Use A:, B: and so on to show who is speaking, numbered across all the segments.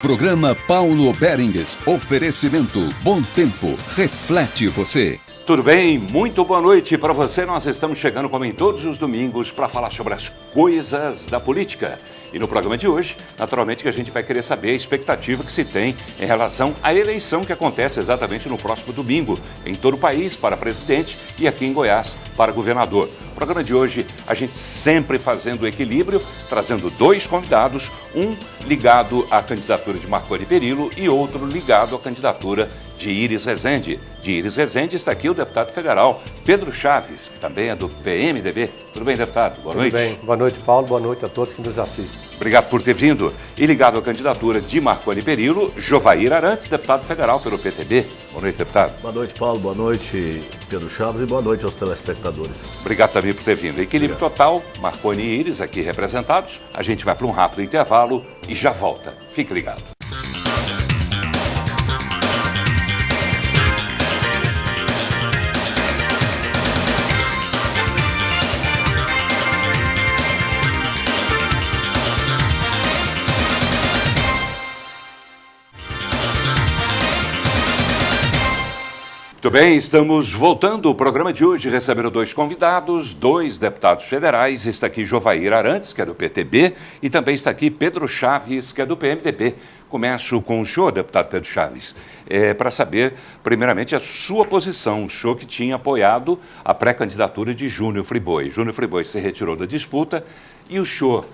A: Programa Paulo Berengues. Oferecimento Bom Tempo. Reflete você.
B: Tudo bem? Muito boa noite para você. Nós estamos chegando, como em todos os domingos, para falar sobre as coisas da política. E no programa de hoje, naturalmente, que a gente vai querer saber a expectativa que se tem em relação à eleição que acontece exatamente no próximo domingo, em todo o país, para presidente e aqui em Goiás, para governador. No programa de hoje, a gente sempre fazendo o equilíbrio, trazendo dois convidados, um ligado à candidatura de Marconi Perillo e outro ligado à candidatura de Iris Rezende. De Iris Rezende está aqui o deputado federal Pedro Chaves, que também é do PMDB. Tudo bem, deputado? Boa noite.
C: Tudo bem. Boa noite, Paulo. Boa noite a todos que nos assistem.
B: Obrigado por ter vindo. E ligado à candidatura de Marconi Perillo, Jovair Arantes, deputado federal pelo PTB. Boa noite, deputado.
D: Boa noite, Paulo. Boa noite, Pedro Chaves, e boa noite aos telespectadores.
B: Obrigado também por ter vindo. Equilíbrio total, Marconi e Iris aqui representados. A gente vai para um rápido intervalo e já volta. Fique ligado. Muito bem, estamos voltando. O programa de hoje recebendo dois convidados, dois deputados federais. Está aqui Jovair Arantes, que é do PTB, e também está aqui Pedro Chaves, que é do PMDB. Começo com o senhor, deputado Pedro Chaves, para saber, primeiramente, a sua posição. O senhor que tinha apoiado a pré-candidatura de Júnior Friboi. Júnior Friboi se retirou da disputa e o senhor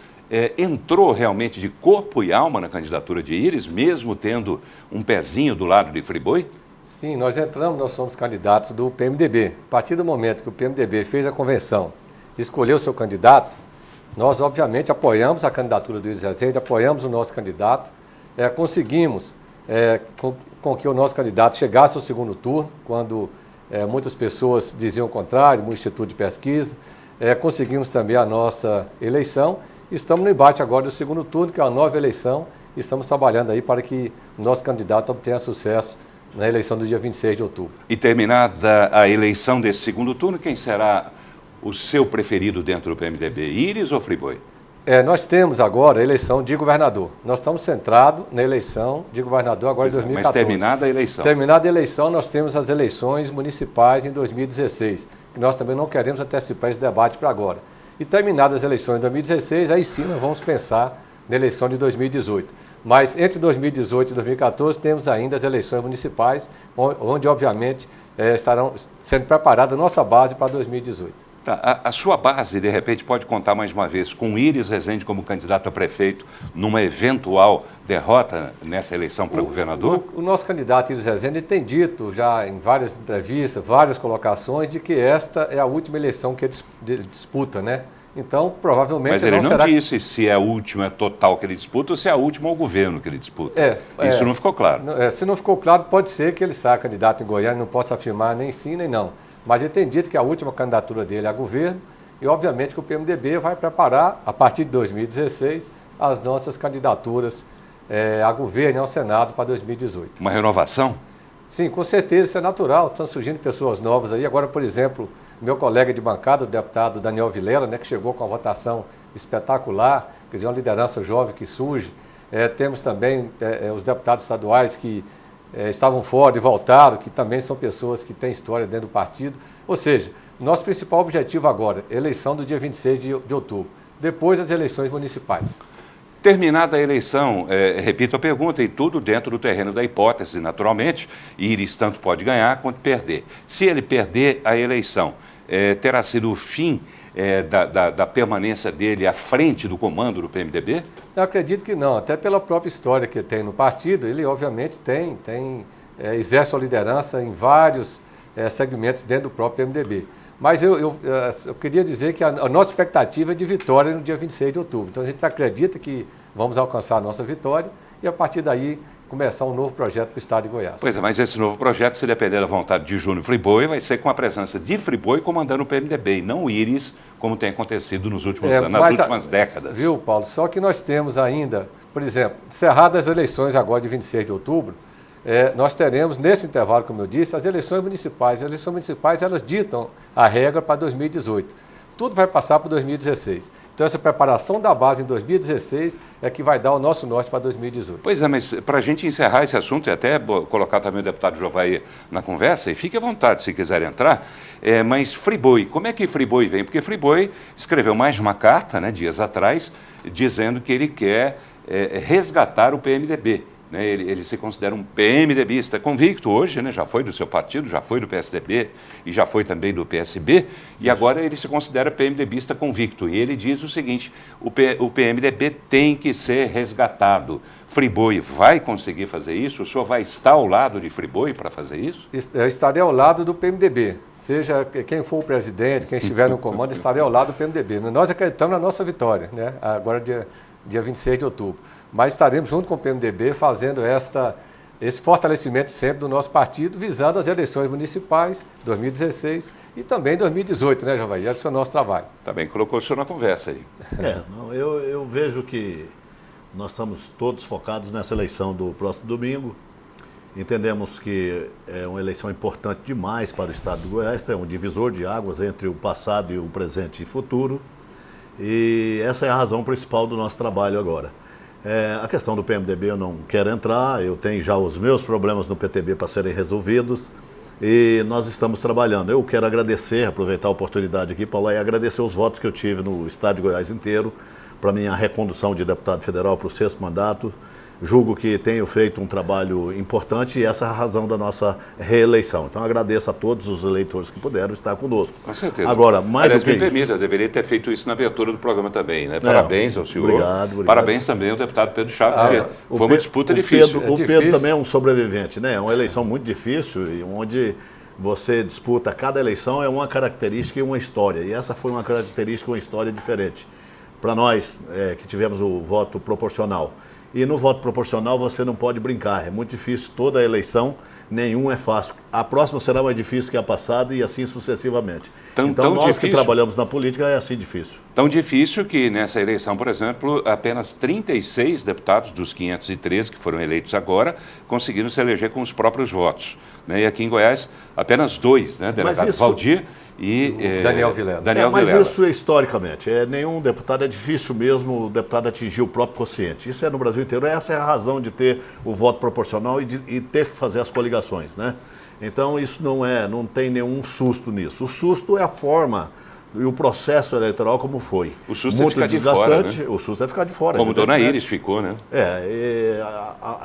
B: entrou realmente de corpo e alma na candidatura de Iris, mesmo tendo um pezinho do lado de Friboi?
C: Sim, nós entramos, nós somos candidatos do PMDB. A partir do momento que o PMDB fez a convenção, escolheu o seu candidato, nós obviamente apoiamos a candidatura do Iris Rezende, apoiamos o nosso candidato, conseguimos com que o nosso candidato chegasse ao segundo turno, quando muitas pessoas diziam o contrário, no Instituto de Pesquisa, conseguimos também a nossa eleição, estamos no embate agora do segundo turno, que é uma nova eleição, e estamos trabalhando aí para que o nosso candidato obtenha sucesso na eleição do dia 26 de outubro.
B: E terminada a eleição desse segundo turno, quem será o seu preferido dentro do PMDB, Iris ou Friboi?
C: Nós temos agora a eleição de governador. Nós estamos centrados na eleição de governador agora em 2014.
B: Mas terminada a eleição?
C: Terminada a eleição, nós temos as eleições municipais em 2016, que nós também não queremos antecipar esse debate para agora. E terminadas as eleições em 2016, aí sim nós vamos pensar na eleição de 2018. Mas entre 2018 e 2014 temos ainda as eleições municipais, onde obviamente estarão sendo preparada a nossa base para 2018.
B: Tá, a sua base, de repente, pode contar mais uma vez com Iris Rezende como candidato a prefeito numa eventual derrota nessa eleição para governador?
C: O nosso candidato Iris Rezende tem dito já em várias entrevistas, várias colocações, de que esta é a última eleição que ele disputa, né? Então, provavelmente...
B: Mas ele não disse se é a última total que ele disputa ou se é a última ao governo que ele disputa. Isso não ficou claro.
C: Se não ficou claro, pode ser que ele saia candidato em Goiânia, não possa afirmar nem sim nem não. Mas ele tem dito que a última candidatura dele é a governo e, obviamente, que o PMDB vai preparar, a partir de 2016, as nossas candidaturas a governo e ao Senado para 2018.
B: Uma renovação?
C: Sim, com certeza, isso é natural. Estão surgindo pessoas novas aí. Agora, por exemplo, meu colega de bancada, o deputado Daniel Vilela, né, que chegou com uma votação espetacular, quer dizer, uma liderança jovem que surge. Temos também os deputados estaduais que estavam fora e voltaram, que também são pessoas que têm história dentro do partido. Ou seja, nosso principal objetivo agora é a eleição do dia 26 de outubro, depois as eleições municipais.
B: Terminada a eleição, repito a pergunta, e tudo dentro do terreno da hipótese, naturalmente, Iris tanto pode ganhar quanto perder. Se ele perder a eleição, terá sido o fim da permanência dele à frente do comando do PMDB?
C: Eu acredito que não, até pela própria história que tem no partido, ele obviamente exerce sua liderança em vários segmentos dentro do próprio PMDB. Mas eu queria dizer que a nossa expectativa é de vitória no dia 26 de outubro. Então a gente acredita que vamos alcançar a nossa vitória e a partir daí começar um novo projeto para o estado de Goiás.
B: Pois é, mas esse novo projeto, se depender da vontade de Júnior Friboi, vai ser com a presença de Friboi comandando o PMDB e não o Iris, como tem acontecido nos últimos anos, nas últimas décadas.
C: Viu, Paulo? Só que nós temos ainda, por exemplo, encerradas as eleições agora de 26 de outubro, nós teremos, nesse intervalo, como eu disse, as eleições municipais. As eleições municipais, elas ditam a regra para 2018. Tudo vai passar para 2016. Então, essa preparação da base em 2016 é que vai dar o nosso norte para 2018.
B: Pois é, mas para a gente encerrar esse assunto e até colocar também o deputado Jovair na conversa, e fique à vontade se quiser entrar, mas Friboi, como é que Friboi vem? Porque Friboi escreveu mais uma carta, né, dias atrás, dizendo que ele quer resgatar o PMDB. Ele se considera um PMDBista convicto hoje, né? Já foi do seu partido, já foi do PSDB e já foi também do PSB, e agora ele se considera PMDBista convicto. E ele diz o seguinte, o PMDB tem que ser resgatado. Friboi vai conseguir fazer isso? O senhor vai estar ao lado de Friboi para fazer isso?
C: Eu estarei ao lado do PMDB. Seja quem for o presidente, quem estiver no comando, estarei ao lado do PMDB. Nós acreditamos na nossa vitória, né? Agora dia 26 de outubro. Mas estaremos junto com o PMDB fazendo esse fortalecimento sempre do nosso partido, visando as eleições municipais, 2016 e também 2018, né, Jovair? Esse é o nosso trabalho.
B: Tá bem, colocou o senhor na conversa aí.
D: Eu vejo que nós estamos todos focados nessa eleição do próximo domingo. Entendemos que é uma eleição importante demais para o estado de Goiás, é um divisor de águas entre o passado e o presente e futuro. E essa é a razão principal do nosso trabalho agora. A questão do PMDB eu não quero entrar, eu tenho já os meus problemas no PTB para serem resolvidos e nós estamos trabalhando. Eu quero aproveitar a oportunidade aqui, Paulo, e agradecer os votos que eu tive no estado de Goiás inteiro para minha recondução de deputado federal para o 6º mandato. Julgo que tenho feito um trabalho importante e essa é a razão da nossa reeleição. Então, agradeço a todos os eleitores que puderam estar conosco.
B: Com certeza.
D: Agora, mais
B: Aliás,
D: do que
B: me permita, eu deveria ter feito isso na abertura do programa também, né? Parabéns ao senhor.
D: Obrigado.
B: Parabéns também ao deputado Pedro Chaves, porque foi uma disputa difícil.
D: O Pedro também é um sobrevivente, né? É uma eleição muito difícil e onde você disputa cada eleição é uma característica e uma história. E essa foi uma característica e uma história diferente. Para nós, que tivemos o voto proporcional. E no voto proporcional você não pode brincar, é muito difícil, toda a eleição, nenhum é fácil. A próxima será mais difícil que a passada e assim sucessivamente. Então nós que trabalhamos na política é assim difícil.
B: Tão difícil que nessa eleição, por exemplo, apenas 36 deputados dos 513 que foram eleitos agora conseguiram se eleger com os próprios votos. Né? E aqui em Goiás, apenas 2, né? Delegado Valdir e
C: Daniel Vilela.
D: Mas isso é historicamente, nenhum deputado, é difícil mesmo o deputado atingir o próprio quociente. Isso é no Brasil inteiro, essa é a razão de ter o voto proporcional e ter que fazer as coligações, né? Então isso não tem nenhum susto nisso. O susto é a forma e o processo eleitoral como foi.
B: O susto
D: muito
B: é ficar
D: desgastante,
B: de fora, né?
D: O susto é ficar de fora.
B: Como Dona Iris ficou, né?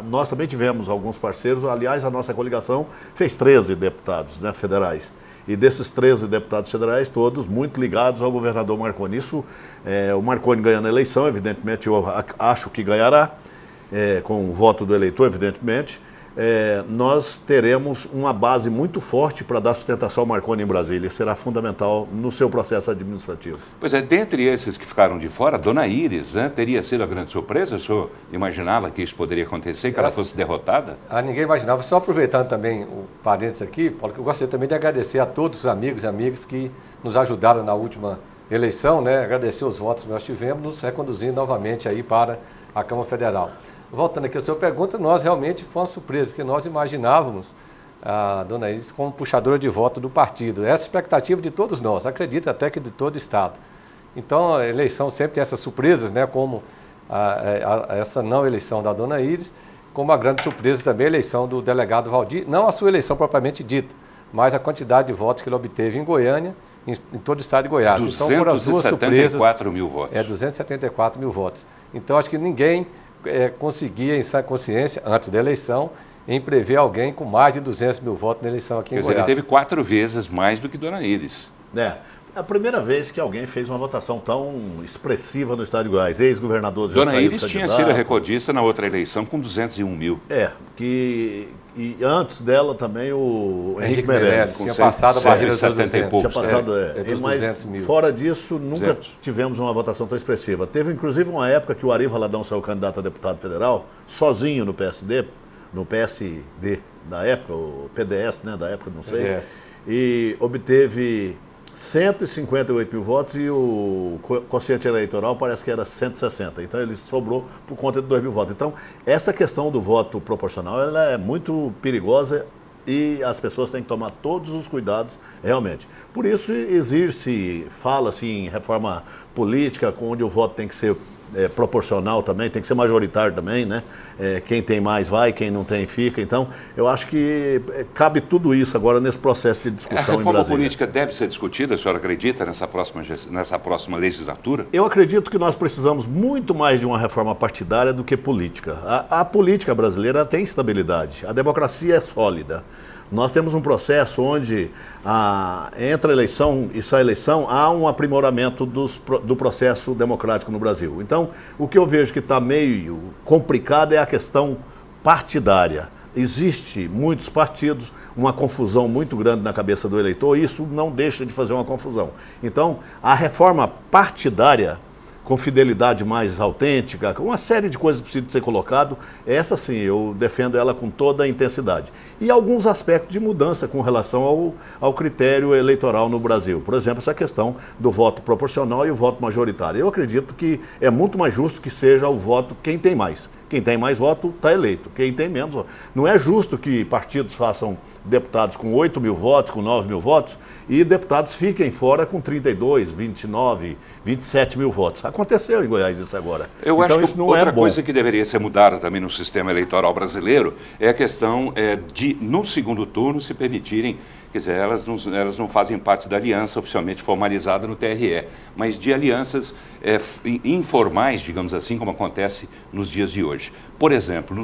D: Nós também tivemos alguns parceiros, aliás, a nossa coligação fez 13 deputados, né, federais. E desses 13 deputados federais, todos muito ligados ao governador Marconi. Isso, o Marconi ganhando a eleição, evidentemente, eu acho que ganhará, com o voto do eleitor, evidentemente. Nós teremos uma base muito forte para dar sustentação ao Marconi em Brasília. Isso será fundamental no seu processo administrativo.
B: Pois é, dentre esses que ficaram de fora, Dona Iris, né, teria sido a grande surpresa? O senhor imaginava que isso poderia acontecer, que ela fosse derrotada?
C: Ninguém imaginava. Só aproveitando também o parênteses aqui, Paulo, que eu gostaria também de agradecer a todos os amigos e amigas que nos ajudaram na última eleição, né? Agradecer os votos que nós tivemos, nos reconduzindo novamente aí para a Câmara Federal. Voltando aqui à sua pergunta, nós realmente fomos surpresos, porque nós imaginávamos a Dona Iris como puxadora de voto do partido. Essa é a expectativa de todos nós, acredito até que de todo o Estado. Então, a eleição sempre tem essas surpresas, né, como essa não eleição da Dona Iris, como a grande surpresa também a eleição do delegado Valdir, não a sua eleição propriamente dita, mas a quantidade de votos que ele obteve em Goiânia, em todo o Estado de Goiás.
B: 274 mil votos.
C: 274 mil votos. Então, acho que ninguém conseguia, em sã consciência, antes da eleição, em prever alguém com mais de 200 mil votos na eleição aqui em Goiás.
B: Quer dizer, ele teve 4 vezes mais do que Dona Iris.
D: É a primeira vez que alguém fez uma votação tão expressiva no estado de Goiás. Ex-governador já
B: Dona Iris tinha sido recordista na outra eleição com 201 mil.
D: E antes dela também o Henrique Meirelles.
C: Tinha passado a barreira dos 200.
D: Tinha passado,
C: mas
D: 200
C: mil.
D: Fora disso, nunca tivemos uma votação tão expressiva. Teve inclusive uma época que o Ari Valadão saiu candidato a deputado federal, sozinho no PSD da época, o PDS, né, da época, não sei.
C: PDS.
D: E obteve 158 mil votos e o quociente eleitoral parece que era 160. Então ele sobrou por conta de 2 mil votos. Então essa questão do voto proporcional ela é muito perigosa e as pessoas têm que tomar todos os cuidados realmente. Por isso fala-se em reforma política, onde o voto tem que ser proporcional também, tem que ser majoritário também, né? Quem tem mais vai, quem não tem fica. Então, eu acho que cabe tudo isso agora nesse processo de discussão em Brasília.
B: A reforma política deve ser discutida, a senhora acredita, nessa próxima legislatura?
D: Eu acredito que nós precisamos muito mais de uma reforma partidária do que política. A política brasileira tem estabilidade, a democracia é sólida. Nós temos um processo onde, entre a eleição e só a eleição, há um aprimoramento do processo democrático no Brasil. Então, o que eu vejo que está meio complicado é a questão partidária. Existe muitos partidos, uma confusão muito grande na cabeça do eleitor, e isso não deixa de fazer uma confusão. Então, a reforma partidária, com fidelidade mais autêntica, uma série de coisas precisam ser colocado. Essa sim, eu defendo ela com toda a intensidade. E alguns aspectos de mudança com relação ao critério eleitoral no Brasil. Por exemplo, essa questão do voto proporcional e o voto majoritário. Eu acredito que é muito mais justo que seja o voto quem tem mais. Quem tem mais voto está eleito, quem tem menos voto. Não é justo que partidos façam deputados com 8 mil votos, com 9 mil votos, e deputados fiquem fora com 32, 29, 27 mil votos. Aconteceu em Goiás isso agora.
B: Eu acho que outra coisa que deveria ser mudada também no sistema eleitoral brasileiro é a questão de, no segundo turno, se permitirem, quer dizer, elas não fazem parte da aliança oficialmente formalizada no TRE, mas de alianças informais, digamos assim, como acontece nos dias de hoje. Por exemplo,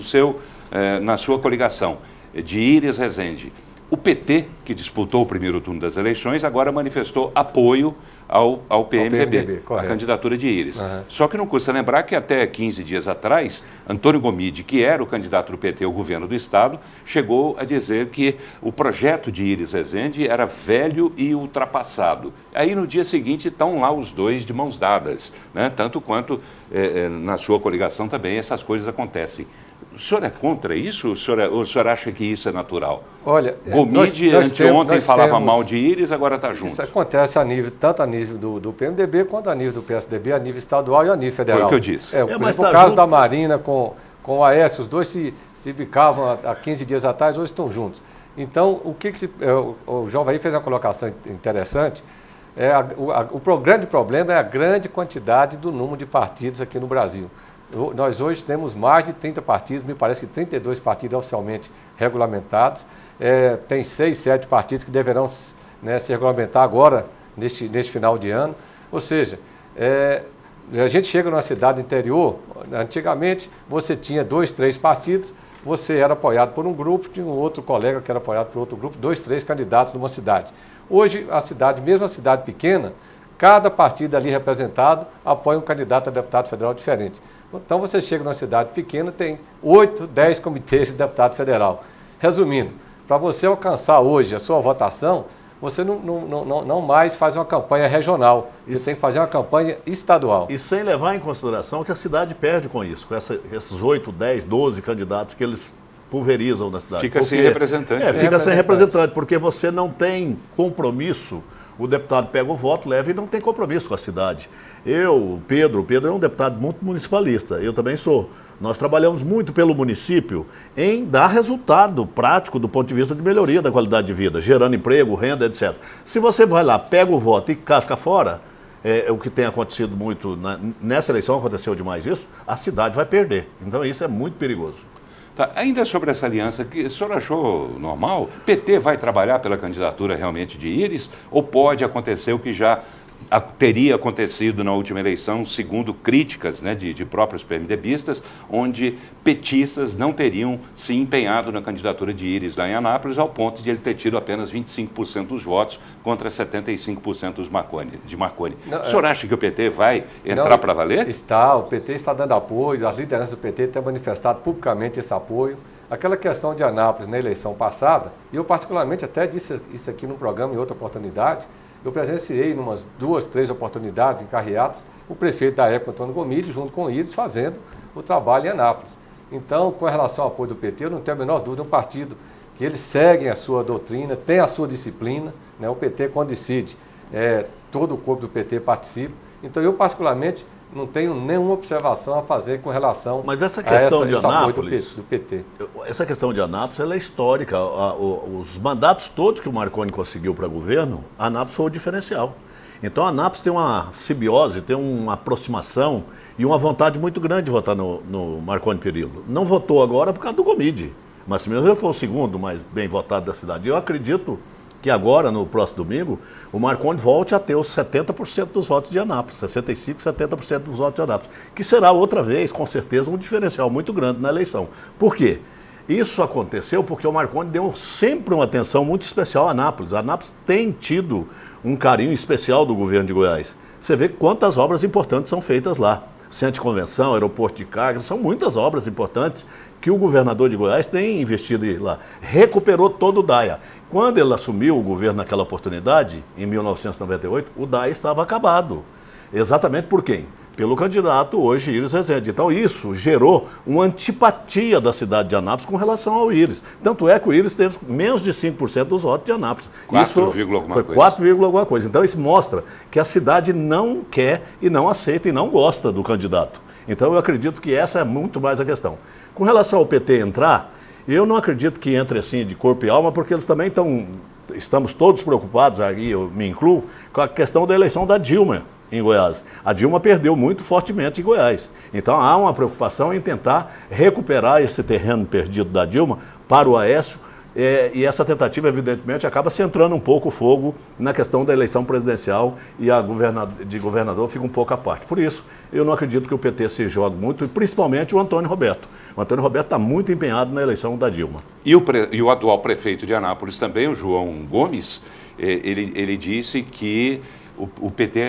B: na sua coligação de Íris Rezende, o PT, que disputou o primeiro turno das eleições, agora manifestou apoio ao PMDB, a candidatura de Íris. Uhum. Só que não custa lembrar que até 15 dias atrás, Antônio Gomide, que era o candidato do PT ao governo do Estado, chegou a dizer que o projeto de Íris Rezende era velho e ultrapassado. Aí no dia seguinte estão lá os dois de mãos dadas, né? Tanto quanto na sua coligação também essas coisas acontecem. O senhor é contra isso? O senhor acha que isso é natural?
C: Olha,
B: Gomide anteontem falava mal de Íris, agora está junto.
C: Isso acontece tanto a nível do PMDB quanto a nível do PSDB, a nível estadual e a nível federal.
B: Foi o que eu disse.
C: Por exemplo, o caso da Marina com o Aécio, os dois se bicavam há 15 dias atrás, hoje estão juntos. Então, o João Bahia fez uma colocação interessante. O grande problema é a grande quantidade do número de partidos aqui no Brasil. Nós hoje temos mais de 30 partidos, me parece que 32 partidos oficialmente regulamentados. Tem 6, 7 partidos que deverão se regulamentar agora, neste final de ano. Ou seja, a gente chega numa cidade interior, antigamente você tinha 2, 3 partidos, você era apoiado por um grupo, tinha um outro colega que era apoiado por outro grupo, 2, 3 candidatos numa cidade. Hoje, mesmo a cidade pequena, cada partido ali representado apoia um candidato a deputado federal diferente. Então você chega numa cidade pequena, tem 8, 10 comitês de deputado federal. Resumindo, para você alcançar hoje a sua votação, você não mais faz uma campanha regional, você tem que fazer uma campanha estadual.
D: E sem levar em consideração que a cidade perde com isso, com esses 8, 10, 12 candidatos que eles pulverizam na cidade.
B: Fica sem representante.
D: Fica sem representante, porque você não tem compromisso. O deputado pega o voto, leva e não tem compromisso com a cidade. O Pedro é um deputado muito municipalista, eu também sou. Nós trabalhamos muito pelo município em dar resultado prático do ponto de vista de melhoria da qualidade de vida, gerando emprego, renda, etc. Se você vai lá, pega o voto e casca fora, o que tem acontecido muito, nessa eleição aconteceu demais isso, a cidade vai perder. Então isso é muito perigoso.
B: Tá, ainda sobre essa aliança, o senhor achou normal? O PT vai trabalhar pela candidatura realmente de Íris ou pode acontecer o que já teria acontecido na última eleição, segundo críticas de próprios PMDBistas, onde petistas não teriam se empenhado na candidatura de Íris lá em Anápolis, ao ponto de ele ter tido apenas 25% dos votos contra 75% de Marconi. O senhor acha que o PT vai entrar para valer?
C: O PT está dando apoio, as lideranças do PT têm manifestado publicamente esse apoio. Aquela questão de Anápolis na eleição passada, e eu particularmente até disse isso aqui no programa em outra oportunidade, eu presenciei em umas 2, 3 oportunidades em carreatas o prefeito da época, Antônio Gomide, junto com o Íris, fazendo o trabalho em Anápolis. Então, com relação ao apoio do PT, eu não tenho a menor dúvida, um partido que eles seguem a sua doutrina, tem a sua disciplina, né? O PT, quando decide, todo o corpo do PT participa. Então, eu particularmente não tenho nenhuma observação a fazer com relação
D: Mas essa questão de
C: esse apoio
D: Anápolis,
C: do PT.
D: essa questão de Anápolis, ela é histórica. Os mandatos todos que o Marconi conseguiu para governo, Anápolis foi o diferencial. Então, Anápolis tem uma simbiose, tem uma aproximação e uma vontade muito grande de votar no Marconi Perillo. Não votou agora por causa do Gomide, mas mesmo ele foi o segundo mais bem votado da cidade. Eu acredito que agora, no próximo domingo, o Marconi volte a ter os 70% dos votos de Anápolis, 65%, 70% dos votos de Anápolis, que será outra vez, com certeza, um diferencial muito grande na eleição. Por quê? Isso aconteceu porque o Marconi deu sempre uma atenção muito especial a Anápolis. A Anápolis tem tido um carinho especial do governo de Goiás. Você vê quantas obras importantes são feitas lá. Centro de convenção, aeroporto de carga, são muitas obras importantes que o governador de Goiás tem investido lá. Recuperou todo o DAIA. Quando ele assumiu o governo naquela oportunidade, em 1998, o DAIA estava acabado. Exatamente por quem? Pelo candidato hoje, Iris Rezende. Então isso gerou uma antipatia da cidade de Anápolis com relação ao Iris. Tanto é que o Iris teve menos de 5% dos votos de Anápolis.
B: 4,
D: alguma coisa. 4, alguma coisa. Então isso mostra que a cidade não quer e não aceita e não gosta do candidato. Então eu acredito que essa é muito mais a questão. Com relação ao PT entrar, eu não acredito que entre assim de corpo e alma, porque eles também estamos todos preocupados, aí eu me incluo, com a questão da eleição da Dilma em Goiás. A Dilma perdeu muito fortemente em Goiás. Então há uma preocupação em tentar recuperar esse terreno perdido da Dilma para o Aécio, e essa tentativa, evidentemente, acaba centrando um pouco o fogo na questão da eleição presidencial e de governador fica um pouco à parte. Por isso, eu não acredito que o PT se jogue muito, e principalmente o Antônio Roberto. O Antônio Roberto está muito empenhado na eleição da Dilma.
B: E o atual prefeito de Anápolis também, o João Gomes, ele disse que o PT,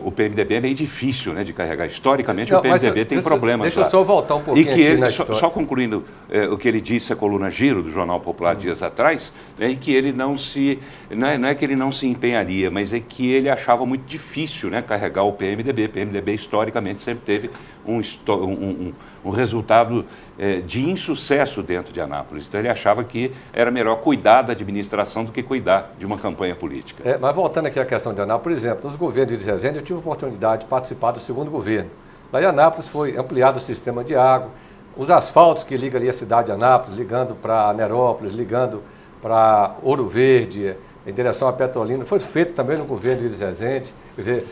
B: o PMDB é meio difícil, né, de carregar. Historicamente, o PMDB tem problemas.
C: Deixa eu só voltar um pouquinho aqui na história.
B: Só concluindo o que ele disse à coluna Giro, do Jornal Popular, dias atrás, né, e que ele não é que ele não se empenharia, mas é que ele achava muito difícil, né, carregar o PMDB. O PMDB, historicamente, sempre teve um resultado de insucesso dentro de Anápolis. Então, ele achava que era melhor cuidar da administração do que cuidar de uma campanha política.
C: Mas voltando aqui à questão de Anápolis, por exemplo, nos governos de Iris Rezende, eu tive a oportunidade de participar do segundo governo. Lá em Anápolis foi ampliado o sistema de água, os asfaltos que ligam ali a cidade de Anápolis, ligando para Nerópolis, ligando para Ouro Verde, em direção a Petrolina, foi feito também no governo de Iris Rezende. Quer dizer,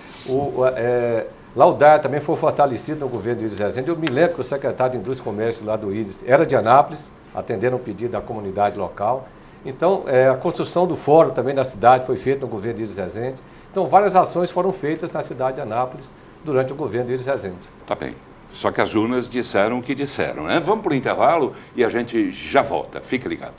C: lá o DAIA também foi fortalecido no governo de Iris Rezende. Eu me lembro que o secretário de Indústria e Comércio lá do Iris era de Anápolis, atendendo um pedido da comunidade local. Então, a construção do fórum também da cidade foi feita no governo de Iris Rezende. Então, várias ações foram feitas na cidade de Anápolis durante o governo de Iris Rezende.
B: Tá bem. Só que as urnas disseram o que disseram, né? Vamos para o intervalo e a gente já volta. Fique ligado.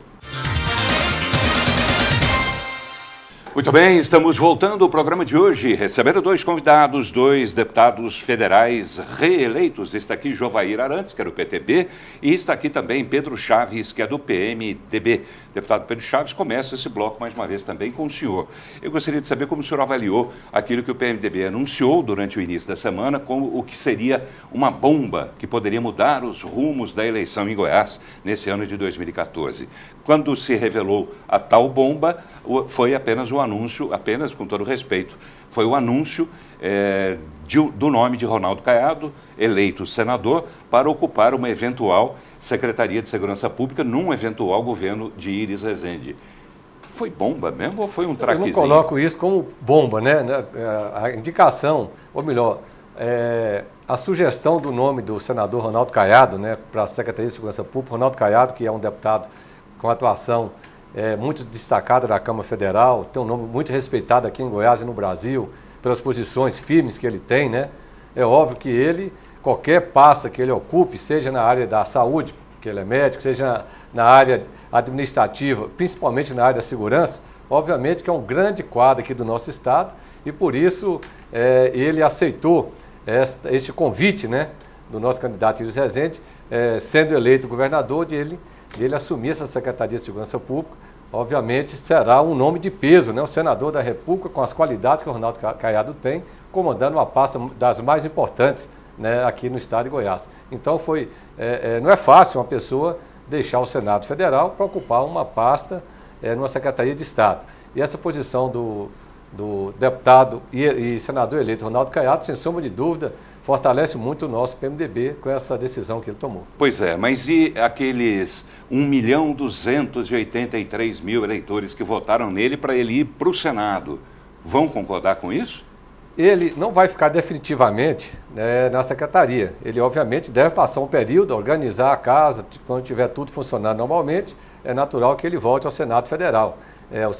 B: Muito bem, estamos voltando ao programa de hoje, recebendo 2 convidados, 2 deputados federais reeleitos. Está aqui Jovair Arantes, que é do PTB, e está aqui também Pedro Chaves, que é do PMDB. Deputado Pedro Chaves, começa esse bloco mais uma vez também com o senhor. Eu gostaria de saber como o senhor avaliou aquilo que o PMDB anunciou durante o início da semana, como o que seria uma bomba que poderia mudar os rumos da eleição em Goiás nesse ano de 2014. Quando se revelou a tal bomba, foi apenas o anúncio, apenas com todo respeito, foi o anúncio do nome de Ronaldo Caiado, eleito senador, para ocupar uma eventual Secretaria de Segurança Pública num eventual governo de Iris Rezende. Foi bomba mesmo ou foi um traquezinho?
C: Eu não coloco isso como bomba, né? A indicação, ou melhor, a sugestão do nome do senador Ronaldo Caiado, né, para a Secretaria de Segurança Pública, Ronaldo Caiado, que é um deputado com atuação muito destacada da Câmara Federal, tem um nome muito respeitado aqui em Goiás e no Brasil, pelas posições firmes que ele tem, né? É óbvio que qualquer pasta que ele ocupe, seja na área da saúde, que ele é médico, seja na área administrativa, principalmente na área da segurança, obviamente que é um grande quadro aqui do nosso Estado e por isso ele aceitou este convite, né, do nosso candidato Iris Rezende, sendo eleito governador, de ele assumir essa Secretaria de Segurança Pública. Obviamente será um nome de peso, né? O senador da República, com as qualidades que o Ronaldo Caiado tem, comandando uma pasta das mais importantes, né, aqui no estado de Goiás. Então não é fácil uma pessoa deixar o Senado Federal para ocupar uma pasta numa Secretaria de Estado. E essa posição do deputado e senador eleito Ronaldo Caiado, sem sombra de dúvida, fortalece muito o nosso PMDB com essa decisão que ele tomou.
B: Pois é, mas e aqueles 1.283.000 eleitores que votaram nele para ele ir para o Senado? Vão concordar com isso?
C: Ele não vai ficar definitivamente, né, na secretaria. Ele, obviamente, deve passar um período, organizar a casa, quando tiver tudo funcionando normalmente, é natural que ele volte ao Senado Federal.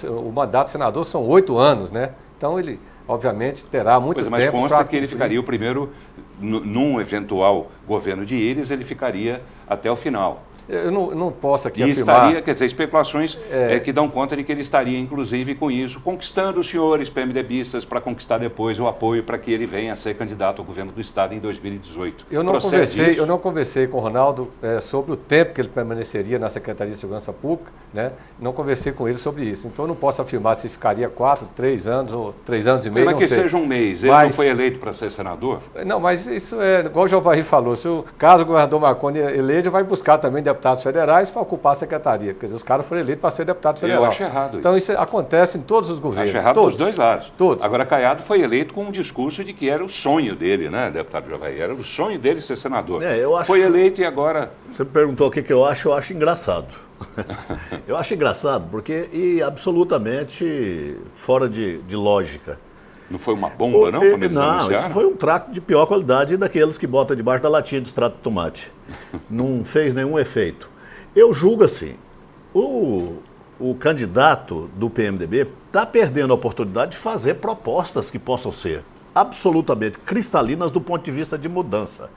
C: O mandato do senador são 8 anos, né? Então, ele, obviamente, terá muito tempo.
B: Mas consta que ele ficaria o primeiro, num eventual governo de Íris, ele ficaria até o final.
C: Eu não posso aqui
B: afirmar...
C: estaria,
B: quer dizer, especulações que dão conta de que ele estaria, inclusive, com isso, conquistando os senhores PMDBistas para conquistar depois o apoio para que ele venha a ser candidato ao governo do Estado em 2018.
C: Eu não conversei com o Ronaldo sobre o tempo que ele permaneceria na Secretaria de Segurança Pública, né? Não conversei com ele sobre isso. Então, eu não posso afirmar se ficaria 4, 3 anos ou 3 anos e meio,
B: mas que seja um mês. Ele não foi eleito para ser senador?
C: Não, mas isso é, igual o Jovair falou, caso o governador Marconi eleja, vai buscar também deputados federais para ocupar a secretaria. Quer dizer, os caras foram eleitos para ser deputado federal.
B: Eu acho errado
C: então, isso acontece em todos os governos.
B: Acho errado dos dois lados.
C: Todos.
B: Agora, Caiado foi eleito com um discurso de que era o sonho dele, né, deputado Jovair? Era o sonho dele ser senador. Foi eleito e agora...
D: Você me perguntou o que eu acho engraçado. Eu acho engraçado porque, absolutamente fora de lógica.
B: Não foi uma bomba, não, como eles anunciaram?
D: Não, isso foi um trato de pior qualidade daqueles que botam debaixo da latinha de extrato de tomate. Não fez nenhum efeito. Eu julgo assim, o candidato do PMDB está perdendo a oportunidade de fazer propostas que possam ser absolutamente cristalinas do ponto de vista de mudança.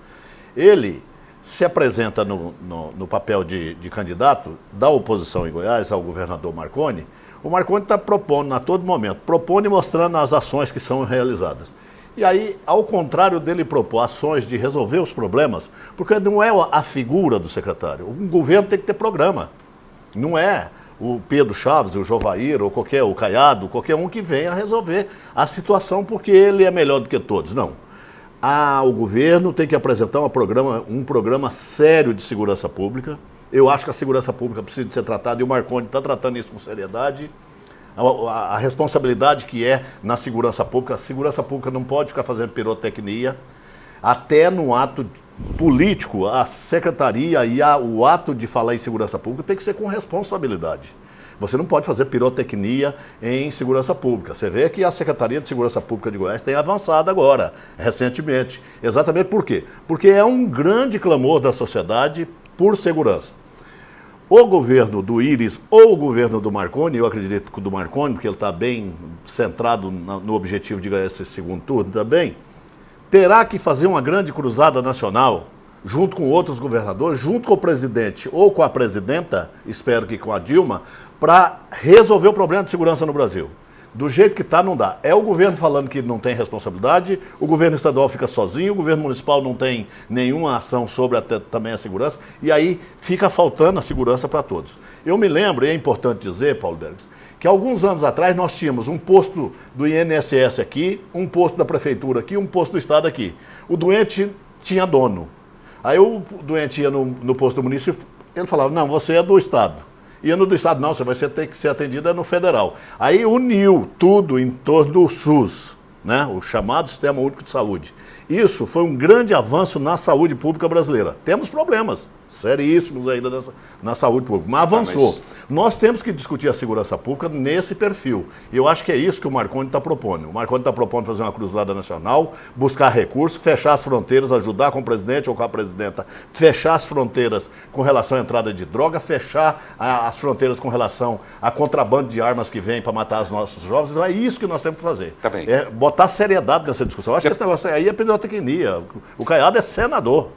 D: Ele se apresenta no papel de candidato da oposição em Goiás ao governador Marconi. O Marconi está propondo a todo momento, propondo e mostrando as ações que são realizadas. E aí, ao contrário dele propor ações de resolver os problemas, porque não é a figura do secretário, um governo tem que ter programa. Não é o Pedro Chaves, o Jovair, ou o Caiado, qualquer um que venha resolver a situação porque ele é melhor do que todos. Não. O governo tem que apresentar um programa sério de segurança pública. Eu acho que a segurança pública precisa de ser tratada e o Marconi está tratando isso com seriedade. A responsabilidade que é na segurança pública. A segurança pública não pode ficar fazendo pirotecnia. Até no ato político, a secretaria e o ato de falar em segurança pública tem que ser com responsabilidade. Você não pode fazer pirotecnia em segurança pública. Você vê que a Secretaria de Segurança Pública de Goiás tem avançado agora, recentemente. Exatamente por quê? Porque é um grande clamor da sociedade por segurança. O governo do Íris ou o governo do Marconi, eu acredito que o do Marconi, porque ele está bem centrado no objetivo de ganhar esse segundo turno também, terá que fazer uma grande cruzada nacional, junto com outros governadores, junto com o presidente ou com a presidenta, espero que com a Dilma, para resolver o problema de segurança no Brasil. Do jeito que está, não dá. É o governo falando que não tem responsabilidade, o governo estadual fica sozinho, o governo municipal não tem nenhuma ação sobre também a segurança, e aí fica faltando a segurança para todos. Eu me lembro, e é importante dizer, Paulo Bergs, que alguns anos atrás nós tínhamos um posto do INSS aqui, um posto da prefeitura aqui, um posto do estado aqui. O doente tinha dono. Aí o doente ia no posto do município, ele falava, não, você é do estado. E no do estado, não, você vai ter que ser atendido no federal. Aí uniu tudo em torno do SUS, né? O chamado Sistema Único de Saúde. Isso foi um grande avanço na saúde pública brasileira. Temos problemas seríssimos ainda na saúde pública, mas avançou. Nós temos que discutir a segurança pública nesse perfil. E eu acho que é isso que o Marconi está propondo. O Marconi está propondo fazer uma cruzada nacional, buscar recursos, fechar as fronteiras, ajudar com o presidente ou com a presidenta, fechar as fronteiras com relação à entrada de droga, fechar as fronteiras com relação a contrabando de armas que vem para matar os nossos jovens. Então é isso que nós temos que fazer.
B: Tá bem.
D: É botar seriedade nessa discussão. Eu acho que esse negócio aí é pirotecnia. O Caiado é senador.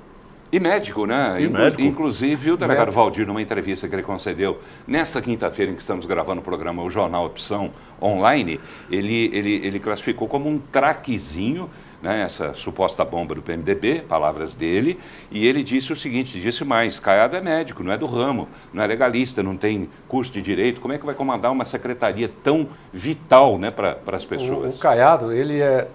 B: E médico, né? Inclusive, o delegado Valdir, numa entrevista que ele concedeu nesta quinta-feira em que estamos gravando o programa O Jornal Opção Online, ele classificou como um traquezinho, né, essa suposta bomba do PMDB, palavras dele, e ele disse o seguinte, disse mais, Caiado é médico, não é do ramo, não é legalista, não tem curso de direito, como é que vai comandar uma secretaria tão vital, né, para as pessoas?
C: O Caiado, ele é...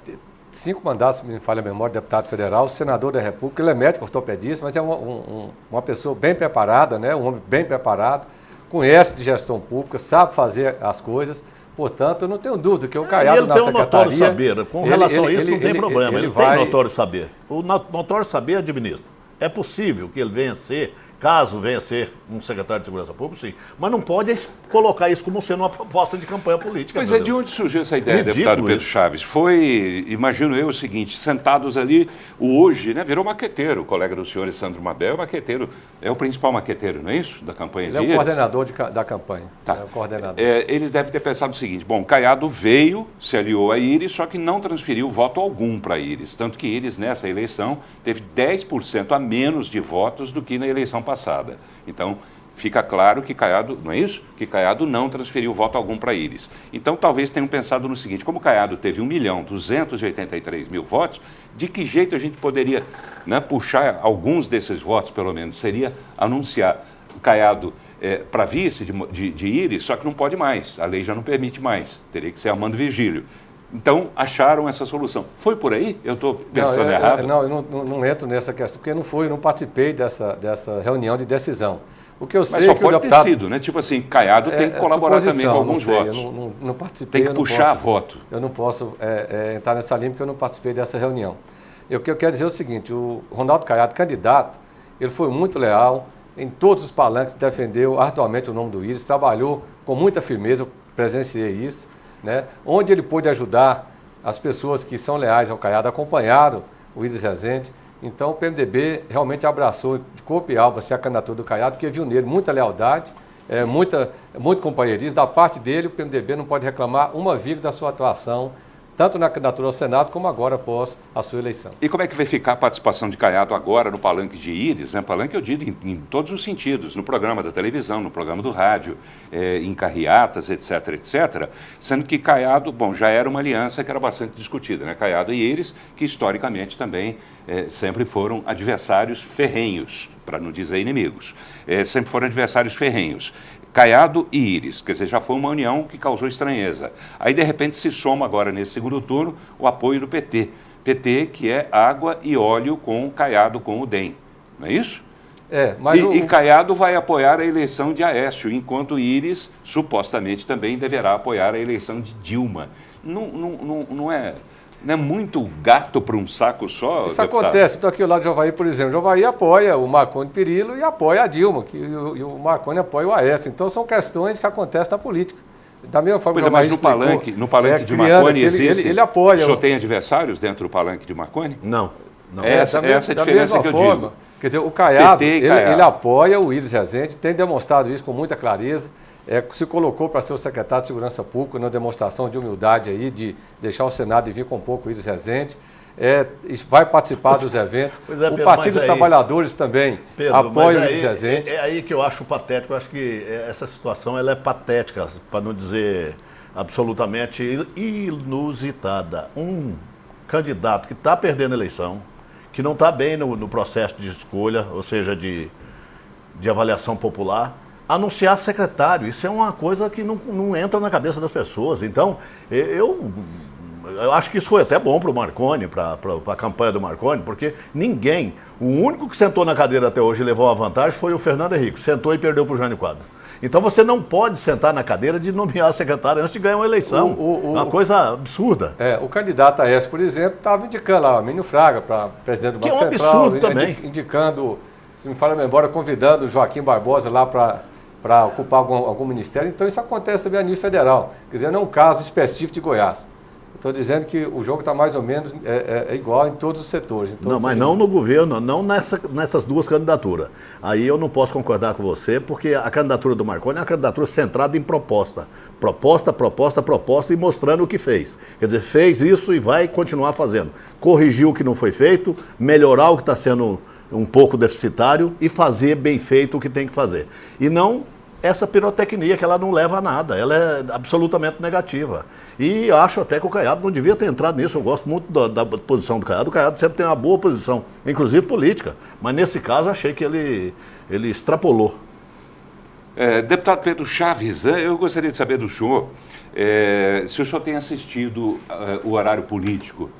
C: 5 mandatos, me falha a memória, deputado federal, senador da República, ele é médico ortopedista, mas é uma pessoa bem preparada, né? Um homem bem preparado, conhece de gestão pública, sabe fazer as coisas, Portanto, eu não tenho dúvida que o Caiado
D: ele
C: na
D: tem um
C: secretaria...
D: notório saber. Com relação a isso, não tem problema. Ele tem notório saber. O notório saber administra. É possível que ele venha a ser, caso venha a ser um secretário de Segurança Pública, sim. Mas não pode colocar isso como sendo uma proposta de campanha política.
B: Pois é, de onde surgiu essa ideia, deputado Pedro Chaves? Foi, imagino eu, o seguinte, sentados ali, o hoje, né, virou maqueteiro, o colega do senhor Sandro Mabel, maqueteiro, é o principal maqueteiro, não é isso? Da campanha de
C: Ele é o coordenador da campanha.
B: Tá.
C: É o coordenador.
B: Eles devem ter pensado o seguinte, bom, Caiado veio, se aliou a Iris, só que não transferiu voto algum para Iris, tanto que Iris, nessa eleição, teve 10% a menos de votos do que na eleição passada. Então, fica claro que Caiado, não é isso? Que Caiado não transferiu voto algum para Iris. Então, talvez tenham pensado no seguinte, como Caiado teve 1.283.000 votos, de que jeito a gente poderia, né, puxar alguns desses votos, pelo menos? Seria anunciar o Caiado para vice de Iris, só que não pode mais, a lei já não permite mais, teria que ser Armando Virgílio. Então, acharam essa solução. Foi por aí? Eu estou pensando errado?
C: Eu não entro nessa questão, porque eu não participei dessa reunião de decisão. O que eu sei
B: Mas só
C: é que
B: pode
C: o deputado...
B: ter sido, né? Tipo assim, Caiado tem que colaborar também com alguns votos.
C: Eu não participei.
B: Tem que puxar voto.
C: Eu não posso entrar nessa linha porque eu não participei dessa reunião. O que eu quero dizer é o seguinte, o Ronaldo Caiado, candidato, ele foi muito leal, em todos os palanques defendeu arduamente o nome do Iris, trabalhou com muita firmeza, eu presenciei isso, né? Onde ele pôde ajudar as pessoas que são leais ao Caiado, acompanharam o Iris Rezende. Então o PMDB realmente abraçou de corpo e alma a candidatura do Caiado, porque viu nele muita lealdade, muito companheirismo. Da parte dele, o PMDB não pode reclamar uma vírgula da sua atuação, tanto na candidatura ao Senado como agora após a sua eleição.
B: E como é que vai ficar a participação de Caiado agora no palanque de Iris? Né? Palanque eu digo em todos os sentidos, no programa da televisão, no programa do rádio, em carreatas, etc, etc. Sendo que Caiado, bom, já era uma aliança que era bastante discutida, né? Caiado e Iris, que historicamente também sempre foram adversários ferrenhos, para não dizer inimigos. Sempre foram adversários ferrenhos. Caiado e Iris, quer dizer, já foi uma união que causou estranheza. Aí, de repente, se soma agora, nesse segundo turno, o apoio do PT. PT, que é água e óleo com Caiado, com o DEM. Não é isso? E Caiado vai apoiar a eleição de Aécio, enquanto Iris, supostamente, também deverá apoiar a eleição de Dilma. Não é muito gato para um saco só,
C: Isso
B: deputado?
C: acontece. Estou aqui ao lado de Javaí, por exemplo. Javaí apoia o Marconi Perillo e apoia a Dilma, e o Marconi apoia o Aécio. Então, são questões que acontecem na política. Da mesma forma
B: que mas no palanque de Marconi existe?
C: Ele apoia.
B: O senhor tem adversários dentro do palanque de Marconi?
D: Não.
B: Essa é a diferença que eu digo.
C: Quer dizer, o Caiado, ele apoia o Iris Rezende, tem demonstrado isso com muita clareza. Se colocou para ser o secretário de Segurança Pública numa demonstração de humildade aí, de deixar o Senado e vir com um pouco o Iris Rezende. Vai participar dos eventos.
D: Pedro,
C: o Partido dos Trabalhadores também apoia o Iris Rezende.
D: É aí que eu acho patético. Eu acho que essa situação ela é patética, para não dizer absolutamente inusitada. Um candidato que está perdendo a eleição, que não está bem no processo de escolha, ou seja, de avaliação popular, anunciar secretário. Isso é uma coisa que não entra na cabeça das pessoas. Então, eu acho que isso foi até bom para o Marconi, para a campanha do Marconi, porque o único que sentou na cadeira até hoje e levou a vantagem foi o Fernando Henrique. Sentou e perdeu para o Jânio Quadros. Então você não pode sentar na cadeira de nomear secretário antes de ganhar uma eleição. Uma coisa absurda.
C: O candidato Aécio, por exemplo, estava indicando lá o Armínio Fraga para presidente do Banco Central.
D: Que é um absurdo também.
C: Indicando, se me fala a memória, convidando o Joaquim Barbosa lá para ocupar algum ministério. Então isso acontece também a nível federal. Quer dizer, não é um caso específico de Goiás. Estou dizendo que o jogo está mais ou menos igual em todos os setores.
D: Mas não no governo, não nessas duas candidaturas. Aí eu não posso concordar com você, porque a candidatura do Marconi é uma candidatura centrada em proposta. Proposta e mostrando o que fez. Quer dizer, fez isso e vai continuar fazendo. Corrigir o que não foi feito, melhorar o que está sendo um pouco deficitário e fazer bem feito o que tem que fazer. E não essa pirotecnia que ela não leva a nada, ela é absolutamente negativa. E acho até que o Caiado não devia ter entrado nisso. Eu gosto muito da posição do Caiado. O Caiado sempre tem uma boa posição, inclusive política. Mas nesse caso achei que ele extrapolou.
B: Deputado Pedro Chaves, eu gostaria de saber do senhor se o senhor tem assistido o horário político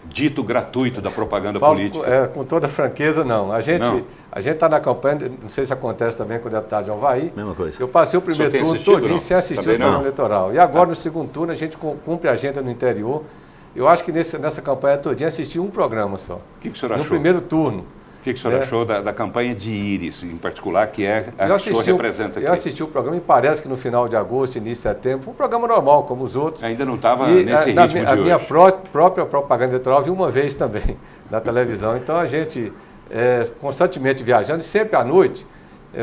B: dito gratuito da propaganda
C: Paulo,
B: política.
C: com toda franqueza, não. A gente está na campanha, não sei se acontece também com o deputado João Vaí.
D: Mesma coisa.
C: Eu passei o primeiro turno todinho sem assistir o programa eleitoral. E agora, no segundo turno, a gente cumpre a agenda no interior. Eu acho que nessa campanha todinha assisti um programa só.
B: O que o senhor achou?
C: No primeiro turno.
B: O que o senhor achou da campanha de Íris, em particular, que é a que o senhor representa aqui?
C: Eu assisti o programa e parece que no final de agosto, início de setembro, foi um programa normal, como os outros.
B: Ainda não estava nesse ritmo de hoje.
C: A minha própria propaganda eleitoral vi uma vez também na televisão. Então a gente constantemente viajando, e sempre à noite,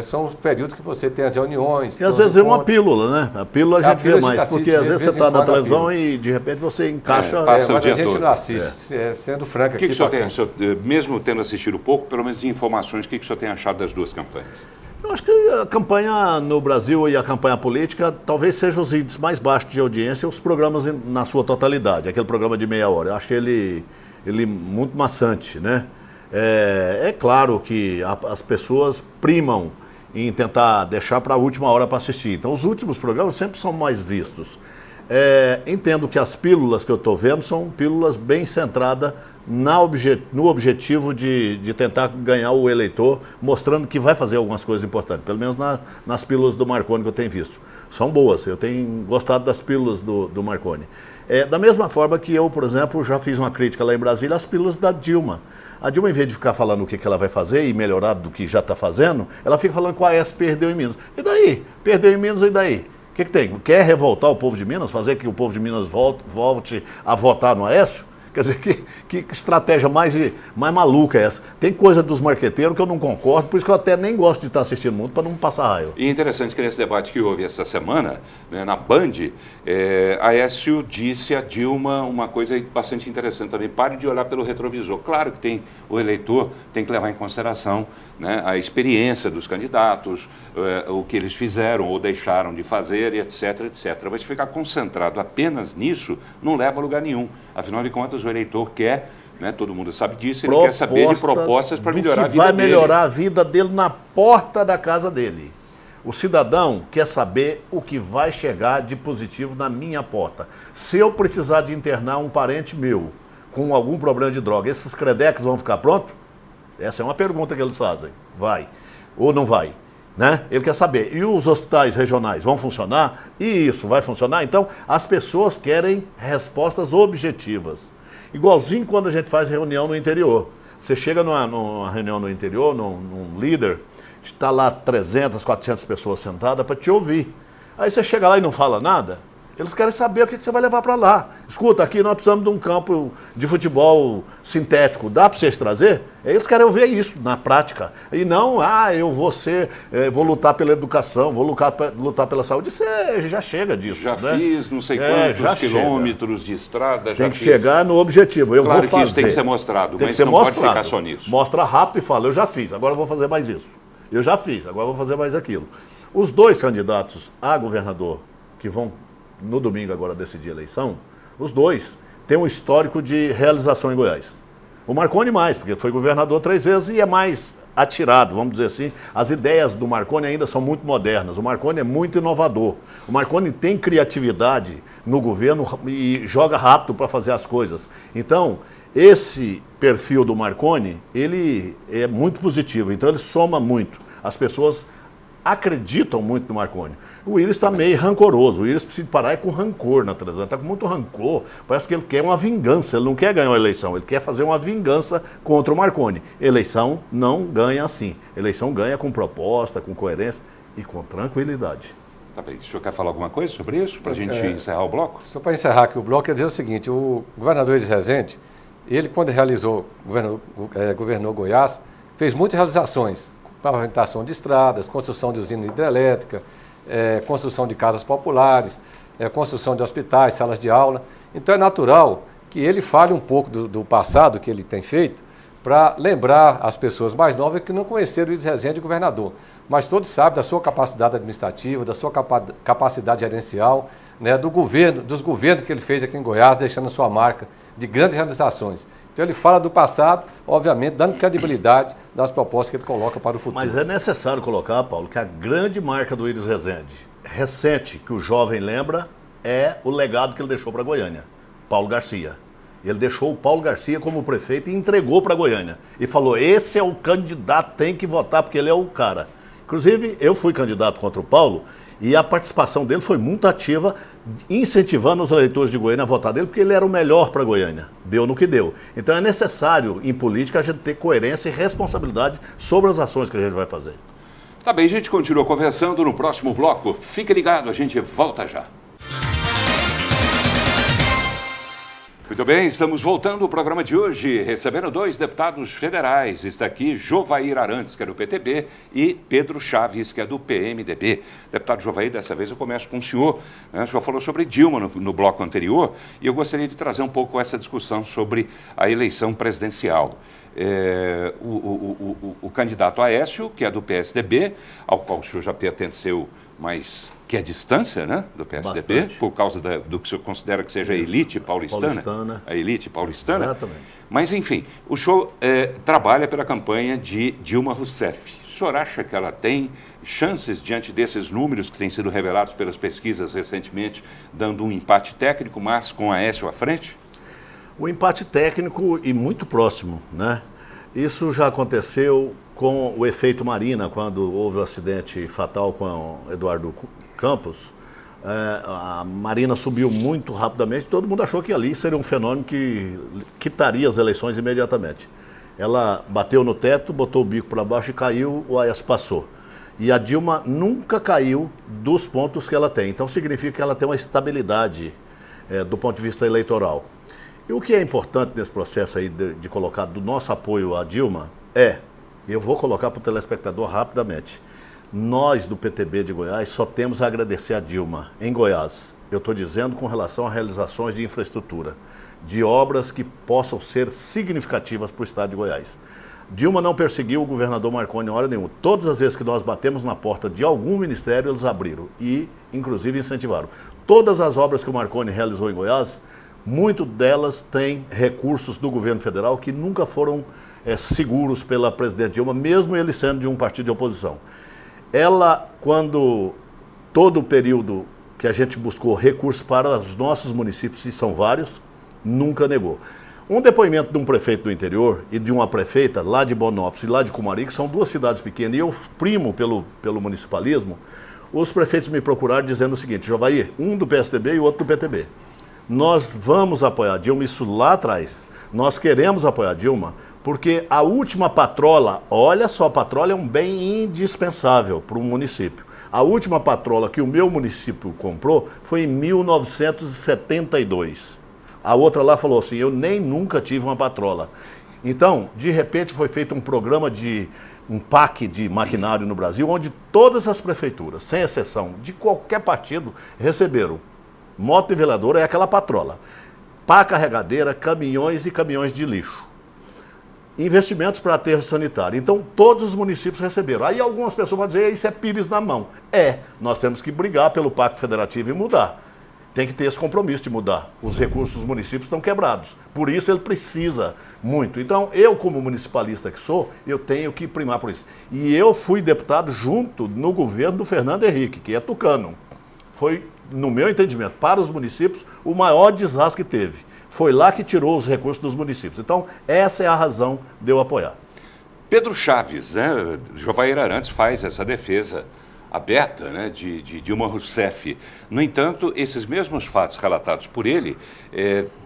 C: são os períodos que você tem as reuniões.
D: E às vezes é uma pílula, né? A pílula a gente vê mais, porque às vezes você está na televisão e de repente você encaixa...
B: Passa o
C: mas
B: dia
C: a gente
B: todo.
C: não assiste, sendo franco aqui.
B: O que o senhor tem, mesmo tendo assistido pouco, pelo menos de informações, o que o senhor tem achado das duas campanhas?
D: Eu acho que a campanha no Brasil e a campanha política talvez sejam os índices mais baixos de audiência, os programas na sua totalidade, aquele programa de meia hora. Eu acho ele muito maçante, né? É claro que as pessoas primam em tentar deixar para a última hora para assistir. Então, os últimos programas sempre são mais vistos. Entendo que as pílulas que eu estou vendo são pílulas bem centradas no objetivo de tentar ganhar o eleitor, mostrando que vai fazer algumas coisas importantes, pelo menos nas pílulas do Marconi que eu tenho visto. São boas, eu tenho gostado das pílulas do Marconi. Da mesma forma que eu, por exemplo, já fiz uma crítica lá em Brasília às pílulas da Dilma. A Dilma, em vez de ficar falando o que ela vai fazer e melhorar do que já está fazendo, ela fica falando que o Aécio perdeu em Minas. E daí? Perdeu em Minas, e daí? O que tem? Quer revoltar o povo de Minas? Fazer que o povo de Minas volte a votar no Aécio? Quer dizer, que estratégia mais maluca é essa? Tem coisa dos marqueteiros que eu não concordo, por isso que eu até nem gosto de estar assistindo muito, para não passar raiva.
B: E interessante que nesse debate que houve essa semana, né, na Band, Aécio disse a Dilma uma coisa bastante interessante também: pare de olhar pelo retrovisor. Claro que o eleitor tem que levar em consideração, né, a experiência dos candidatos, o que eles fizeram ou deixaram de fazer, etc, etc. Mas ficar concentrado apenas nisso não leva a lugar nenhum. Afinal de contas, o eleitor quer, né, todo mundo sabe disso, ele quer saber de propostas para melhorar a vida dele.
D: Vai melhorar a vida dele na porta da casa dele. O cidadão quer saber o que vai chegar de positivo na minha porta. Se eu precisar de internar um parente meu com algum problema de droga, esses credex vão ficar prontos? Essa é uma pergunta que eles fazem. Vai ou não vai? Né? Ele quer saber. E os hospitais regionais vão funcionar? E isso vai funcionar? Então, as pessoas querem respostas objetivas. Igualzinho quando a gente faz reunião no interior. Você chega numa reunião no interior, num líder, está lá 300, 400 pessoas sentadas para te ouvir. Aí você chega lá e não fala nada. Eles querem saber o que você vai levar para lá. Escuta, aqui nós precisamos de um campo de futebol sintético. Dá para vocês trazer? Eles querem ouvir isso na prática. E não, eu vou lutar pela educação, vou lutar pela saúde. Você já chega disso.
B: Já
D: né?
B: fiz não sei quantos quilômetros de estrada.
D: Tem que chegar no objetivo. Eu
B: claro
D: vou fazer.
B: Que isso tem que ser mostrado,
D: tem
B: mas
D: que ser
B: não
D: mostrado.
B: Pode ficar só nisso.
D: Mostra rápido e fala, eu já fiz, agora eu vou fazer mais isso. Eu já fiz, agora eu vou fazer mais aquilo. Os dois candidatos a governador que vão no domingo agora decidir a eleição, os dois têm um histórico de realização em Goiás. O Marconi mais, porque foi governador 3 vezes e é mais atirado, vamos dizer assim. As ideias do Marconi ainda são muito modernas. O Marconi é muito inovador. O Marconi tem criatividade no governo e joga rápido para fazer as coisas. Então, esse perfil do Marconi, ele é muito positivo, então ele soma muito. As pessoas acreditam muito no Marconi. O Íris está meio rancoroso. O Íris precisa parar com rancor na televisão. Está com muito rancor. Parece que ele quer uma vingança. Ele não quer ganhar uma eleição. Ele quer fazer uma vingança contra o Marconi. Eleição não ganha assim. Eleição ganha com proposta, com coerência e com tranquilidade.
B: Tá bem. O senhor quer falar alguma coisa sobre isso, para a gente encerrar o bloco?
C: Só para encerrar aqui o bloco, quer dizer o seguinte: o governador Íris Rezende, ele, quando governou Goiás, fez muitas realizações. Pavimentação de estradas, construção de usina hidrelétrica, construção de casas populares, construção de hospitais, salas de aula. Então é natural que ele fale um pouco do passado que ele tem feito para lembrar as pessoas mais novas que não conheceram o Íris Rezende governador. Mas todos sabem da sua capacidade administrativa, da sua capacidade gerencial, né, dos governos que ele fez aqui em Goiás, deixando a sua marca de grandes realizações. Então ele fala do passado, obviamente, dando credibilidade das propostas que ele coloca para o futuro.
D: Mas é necessário colocar, Paulo, que a grande marca do Íris Rezende, recente, que o jovem lembra, é o legado que ele deixou para Goiânia, Paulo Garcia. Ele deixou o Paulo Garcia como prefeito e entregou para Goiânia. E falou, esse é o candidato, tem que votar, porque ele é o cara. Inclusive, eu fui candidato contra o Paulo e a participação dele foi muito ativa, incentivando os eleitores de Goiânia a votar nele, porque ele era o melhor para Goiânia. Deu no que deu. Então é necessário, em política, a gente ter coerência e responsabilidade sobre as ações que a gente vai fazer.
B: Tá bem, a gente continua conversando no próximo bloco. Fique ligado, a gente volta já. Muito bem, estamos voltando ao programa de hoje, recebendo 2 deputados federais. Está aqui Jovair Arantes, que é do PTB, e Pedro Chaves, que é do PMDB. Deputado Jovair, dessa vez eu começo com o senhor. O senhor falou sobre Dilma no bloco anterior, e eu gostaria de trazer um pouco essa discussão sobre a eleição presidencial. O candidato Aécio, que é do PSDB, ao qual o senhor já pertenceu, mas que é distância, né, do PSDB, bastante, por causa do que o senhor considera que seja a elite paulistana. A elite paulistana.
D: Exatamente.
B: Mas, enfim, o senhor trabalha pela campanha de Dilma Rousseff. O senhor acha que ela tem chances, diante desses números que têm sido revelados pelas pesquisas recentemente, dando um empate técnico, mas com Aécio à frente?
D: O empate técnico e muito próximo, né? Isso já aconteceu com o efeito Marina, quando houve o acidente fatal com o Eduardo Campos. A Marina subiu muito rapidamente, todo mundo achou que ali seria um fenômeno que quitaria as eleições imediatamente. Ela bateu no teto, botou o bico para baixo e caiu, o Aécio passou. E a Dilma nunca caiu dos pontos que ela tem. Então significa que ela tem uma estabilidade do ponto de vista eleitoral. E o que é importante nesse processo aí de colocar do nosso apoio à Dilma eu vou colocar para o telespectador rapidamente, nós do PTB de Goiás só temos a agradecer a Dilma em Goiás. Eu estou dizendo com relação a realizações de infraestrutura, de obras que possam ser significativas para o estado de Goiás. Dilma não perseguiu o governador Marconi em hora nenhuma. Todas as vezes que nós batemos na porta de algum ministério, eles abriram e, inclusive, incentivaram. Todas as obras que o Marconi realizou em Goiás, muito delas têm recursos do governo federal que nunca foram seguros pela presidente Dilma, mesmo ele sendo de um partido de oposição. Ela, quando todo o período que a gente buscou recursos para os nossos municípios, e são vários, nunca negou. Um depoimento de um prefeito do interior e de uma prefeita lá de Bonópolis e lá de Cumari, que são 2 cidades pequenas, e eu primo pelo municipalismo, os prefeitos me procuraram dizendo o seguinte, Jovair, um do PSDB e o outro do PTB. Nós vamos apoiar a Dilma, isso lá atrás. Nós queremos apoiar a Dilma, porque a última patrola, olha só, a patrola é um bem indispensável para um município. A última patrola que o meu município comprou foi em 1972. A outra lá falou assim, eu nem nunca tive uma patrola. Então, de repente foi feito um programa um PAC de maquinário no Brasil, onde todas as prefeituras, sem exceção, de qualquer partido, receberam. Moto niveladora é aquela patrola. Pá carregadeira, caminhões e caminhões de lixo. Investimentos para aterro sanitário. Então, todos os municípios receberam. Aí algumas pessoas vão dizer, isso é pires na mão. Nós temos que brigar pelo Pacto Federativo e mudar. Tem que ter esse compromisso de mudar. Os recursos dos municípios estão quebrados. Por isso ele precisa muito. Então, eu como municipalista que sou, eu tenho que primar por isso. E eu fui deputado junto no governo do Fernando Henrique, que é tucano. Foi, no meu entendimento, para os municípios, o maior desastre que teve. Foi lá que tirou os recursos dos municípios. Então, essa é a razão de eu apoiar.
B: Pedro Chaves, né? Jovair Arantes faz essa defesa aberta, né, de Dilma Rousseff. No entanto, esses mesmos fatos relatados por ele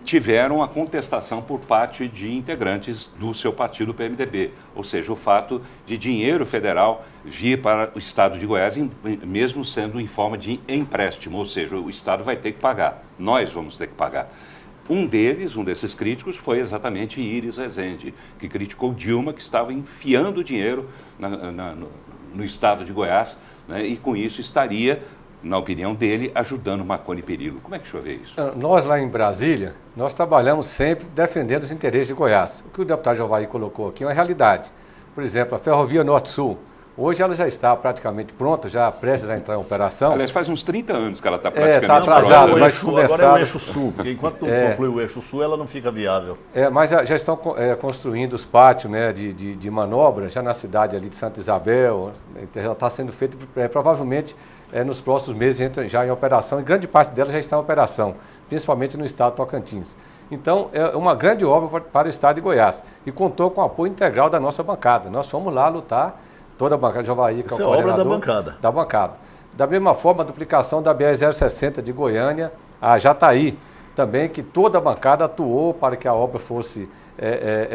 B: tiveram a contestação por parte de integrantes do seu partido PMDB, ou seja, o fato de dinheiro federal vir para o estado de Goiás, mesmo sendo em forma de empréstimo, ou seja, o estado vai ter que pagar, nós vamos ter que pagar. Um desses críticos, foi exatamente Iris Rezende, que criticou Dilma, que estava enfiando dinheiro no estado de Goiás, né, e com isso estaria, na opinião dele, ajudando Marconi Perillo. Como é que o senhor vê isso?
C: Nós lá em Brasília, nós trabalhamos sempre defendendo os interesses de Goiás. O que o deputado Jovair colocou aqui é uma realidade. Por exemplo, a Ferrovia Norte-Sul. Hoje ela já está praticamente pronta, já prestes a entrar em operação.
B: Aliás, faz uns 30 anos que ela está praticamente
C: está atrasada,
B: pronta.
C: mas começar...
D: Agora é o eixo sul, porque enquanto não conclui o eixo sul, ela não fica viável.
C: Mas já estão construindo os pátios, né, de manobra, já na cidade ali de Santa Isabel, já está sendo feito, provavelmente nos próximos meses entra já em operação, e grande parte dela já está em operação, principalmente no estado de Tocantins. Então, é uma grande obra para o estado de Goiás. E contou com o apoio integral da nossa bancada. Nós fomos lá lutar, toda a bancada de Javaí, que
D: Isso
C: é o
D: obra da
C: coordenador
D: bancada.
C: Da bancada. Da mesma forma, a duplicação da BR-060 de Goiânia a Jataí, também que toda a bancada atuou para que a obra fosse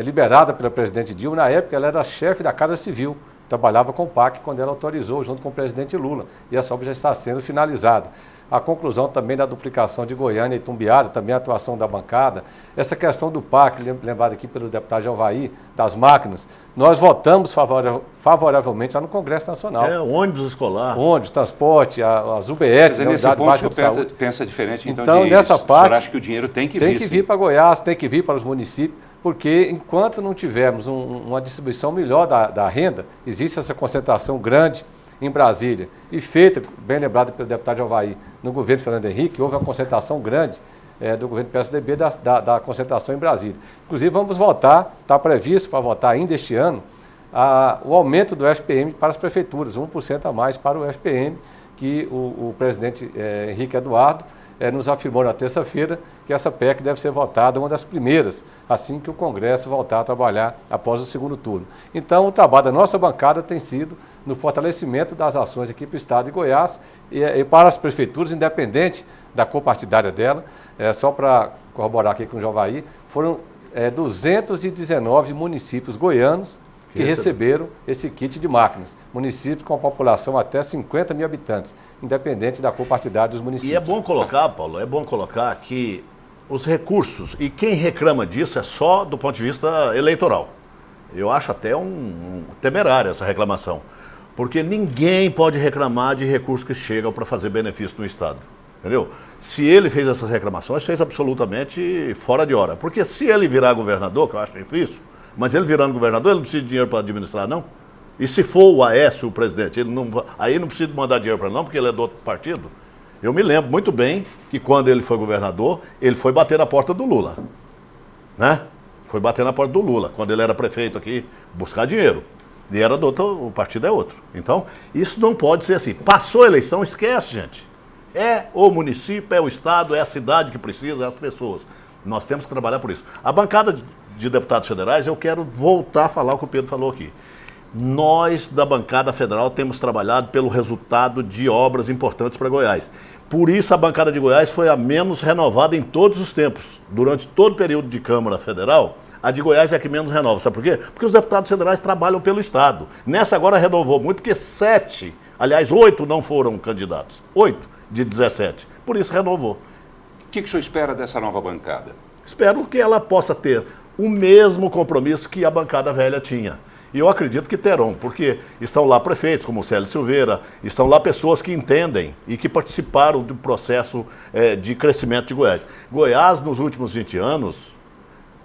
C: liberada pela presidente Dilma. Na época, ela era chefe da Casa Civil, trabalhava com o PAC quando ela autorizou, junto com o presidente Lula. E essa obra já está sendo finalizada. A conclusão também da duplicação de Goiânia e Itumbiara, também a atuação da bancada. Essa questão do PAC, lembrado aqui pelo deputado Javaí, das máquinas, nós votamos favoravelmente lá no Congresso Nacional.
D: Ônibus escolar.
C: Ônibus, transporte, as UBS,
B: Mas nesse ponto o senhor pensa diferente, então
C: nessa parte,
B: o senhor acha que o dinheiro tem que vir?
C: Tem que vir para Goiás, tem que vir para os municípios, porque enquanto não tivermos uma distribuição melhor da renda, existe essa concentração grande em Brasília, e feita, bem lembrado pelo deputado Javaí, no governo Fernando Henrique, houve uma concentração grande do governo PSDB da concentração em Brasília. Inclusive, vamos votar, está previsto para votar ainda este ano, o aumento do FPM para as prefeituras, 1% a mais para o FPM, que o presidente Henrique Eduardo nos afirmou na terça-feira que essa PEC deve ser votada, uma das primeiras, assim que o Congresso voltar a trabalhar após o segundo turno. Então, o trabalho da nossa bancada tem sido no fortalecimento das ações aqui para o estado de Goiás e para as prefeituras, independente da cor partidária dela. Só para corroborar aqui com o Javaí, foram 219 municípios goianos que receberam esse kit de máquinas. Municípios com a população até 50 mil habitantes, independente da cor partidária dos municípios.
D: E é bom colocar, Paulo, que os recursos, e quem reclama disso é só do ponto de vista eleitoral. Eu acho até temerária essa reclamação, porque ninguém pode reclamar de recursos que chegam para fazer benefício no Estado. Entendeu? Se ele fez essas reclamações, fez absolutamente fora de hora. Porque se ele virar governador, que eu acho difícil, mas ele virando governador, ele não precisa de dinheiro para administrar, não? E se for o Aécio, o presidente, aí não precisa mandar dinheiro para ele, não, porque ele é do outro partido. Eu me lembro muito bem que quando ele foi governador, ele foi bater na porta do Lula. Né? Foi bater na porta do Lula, quando ele era prefeito aqui, buscar dinheiro. E era do outro, o partido é outro. Então, isso não pode ser assim. Passou a eleição, esquece, gente. É o município, é o estado, é a cidade que precisa, é as pessoas. Nós temos que trabalhar por isso. A bancada de deputados federais, eu quero voltar a falar o que o Pedro falou aqui. Nós, da bancada federal, temos trabalhado pelo resultado de obras importantes para Goiás. Por isso, a bancada de Goiás foi a menos renovada em todos os tempos. Durante todo o período de Câmara Federal, a de Goiás é a que menos renova. Sabe por quê? Porque os deputados federais trabalham pelo Estado. Nessa agora renovou muito, porque 8 não foram candidatos. 8 de 17. Por isso renovou.
B: O que o senhor espera dessa nova bancada?
D: Espero que ela possa ter o mesmo compromisso que a bancada velha tinha. E eu acredito que terão, porque estão lá prefeitos como o Célio Silveira, estão lá pessoas que entendem e que participaram do processo de crescimento de Goiás. Goiás, nos últimos 20 anos,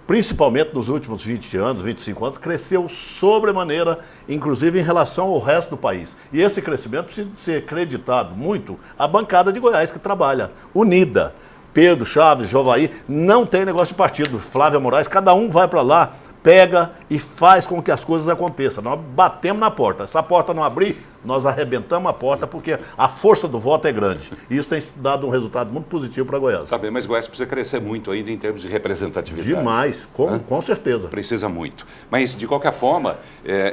D: principalmente nos últimos 20 anos, 25 anos, cresceu sobremaneira, inclusive em relação ao resto do país. E esse crescimento precisa ser creditado muito à bancada de Goiás, que trabalha unida. Pedro, Chaves, Javaí, não tem negócio de partido. Flávia Moraes, cada um vai para lá, pega e faz com que as coisas aconteçam. Nós batemos na porta. Se a porta não abrir, nós arrebentamos a porta, porque a força do voto é grande. E isso tem dado um resultado muito positivo para Goiás.
B: Tá bem, mas Goiás precisa crescer muito ainda em termos de representatividade.
D: Demais, com certeza.
B: Precisa muito. Mas, de qualquer forma,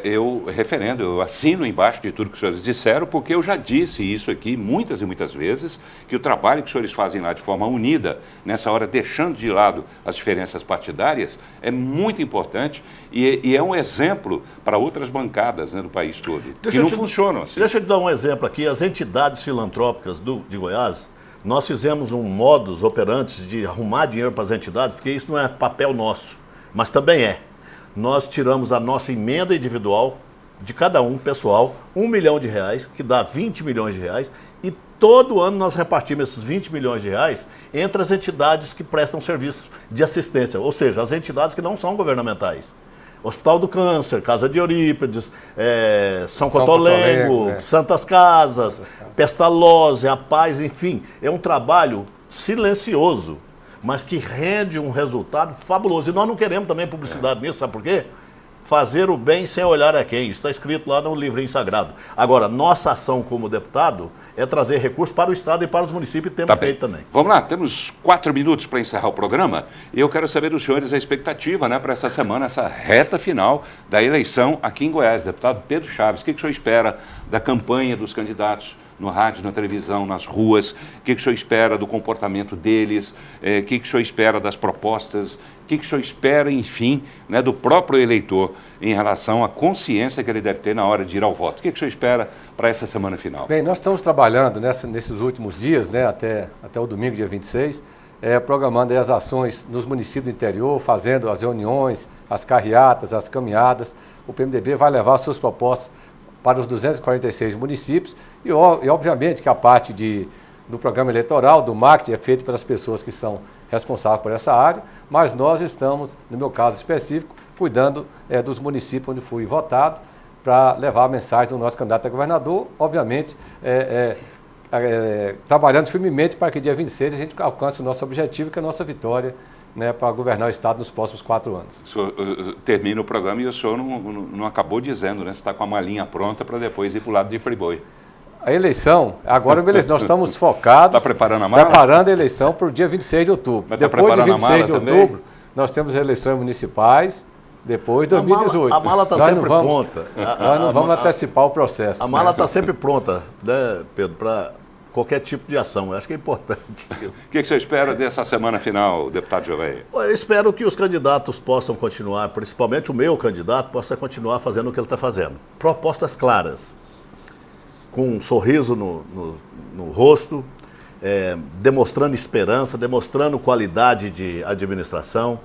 B: eu assino embaixo de tudo que os senhores disseram, porque eu já disse isso aqui muitas e muitas vezes, que o trabalho que os senhores fazem lá de forma unida, nessa hora deixando de lado as diferenças partidárias, é muito importante e é um exemplo para outras bancadas, né, do país todo, que não funcionam assim.
D: Deixa eu te dar um exemplo aqui. As entidades filantrópicas de Goiás, nós fizemos um modus operandi de arrumar dinheiro para as entidades, porque isso não é papel nosso, mas também é. Nós tiramos a nossa emenda individual de cada um, pessoal, R$1 milhão, que dá 20 milhões de reais, e todo ano nós repartimos esses 20 milhões de reais entre as entidades que prestam serviços de assistência, ou seja, as entidades que não são governamentais. Hospital do Câncer, Casa de Eurípides, São Cotolengo, Santas Casas, Pestalozzi, A Paz, enfim. É um trabalho silencioso, mas que rende um resultado fabuloso. E nós não queremos também publicidade nisso, sabe por quê? Fazer o bem sem olhar a quem. Isso está escrito lá no livrinho sagrado. Agora, nossa ação como deputado é trazer recursos para o Estado e para os municípios, e temos feito também.
B: Vamos lá, temos 4 minutos para encerrar o programa e eu quero saber dos senhores a expectativa, né, para essa semana, essa reta final da eleição aqui em Goiás. Deputado Pedro Chaves, o que o senhor espera da campanha dos candidatos no rádio, na televisão, nas ruas? O que o senhor espera do comportamento deles? O que o senhor espera das propostas? O que o senhor espera, enfim, né, do próprio eleitor em relação à consciência que ele deve ter na hora de ir ao voto? O que o senhor espera para essa semana final?
C: Bem, nós estamos trabalhando nesses últimos dias, né, até o domingo, dia 26, programando aí as ações nos municípios do interior, fazendo as reuniões, as carreatas, as caminhadas. O PMDB vai levar suas propostas para os 246 municípios e obviamente que a parte do programa eleitoral, do marketing, é feito pelas pessoas que são responsáveis por essa área, mas nós estamos, no meu caso específico, cuidando dos municípios onde fui votado para levar a mensagem do nosso candidato a governador, obviamente trabalhando firmemente para que dia 26 a gente alcance o nosso objetivo, que é a nossa vitória, né, para governar o Estado nos próximos 4 anos.
B: O senhor termina o programa e o senhor não acabou dizendo, né? Você está com a malinha pronta para depois ir para o lado de Friboi.
C: A eleição, agora nós estamos focados...
B: Está preparando a mala?
C: Preparando a eleição para o dia 26 de outubro.
B: Mas
C: depois de 26 de
B: também?
C: outubro, nós temos eleições municipais, depois de 2018.
D: A mala está sempre pronta.
C: Nós não vamos antecipar o processo.
D: A mala está sempre pronta, né, Pedro, para qualquer tipo de ação. Eu acho que é importante isso.
B: O que você espera dessa semana final, deputado Giovanni?
D: Eu espero que os candidatos possam continuar, principalmente o meu candidato, possa continuar fazendo o que ele está fazendo. Propostas claras, com um sorriso no rosto, demonstrando esperança, demonstrando qualidade de administração,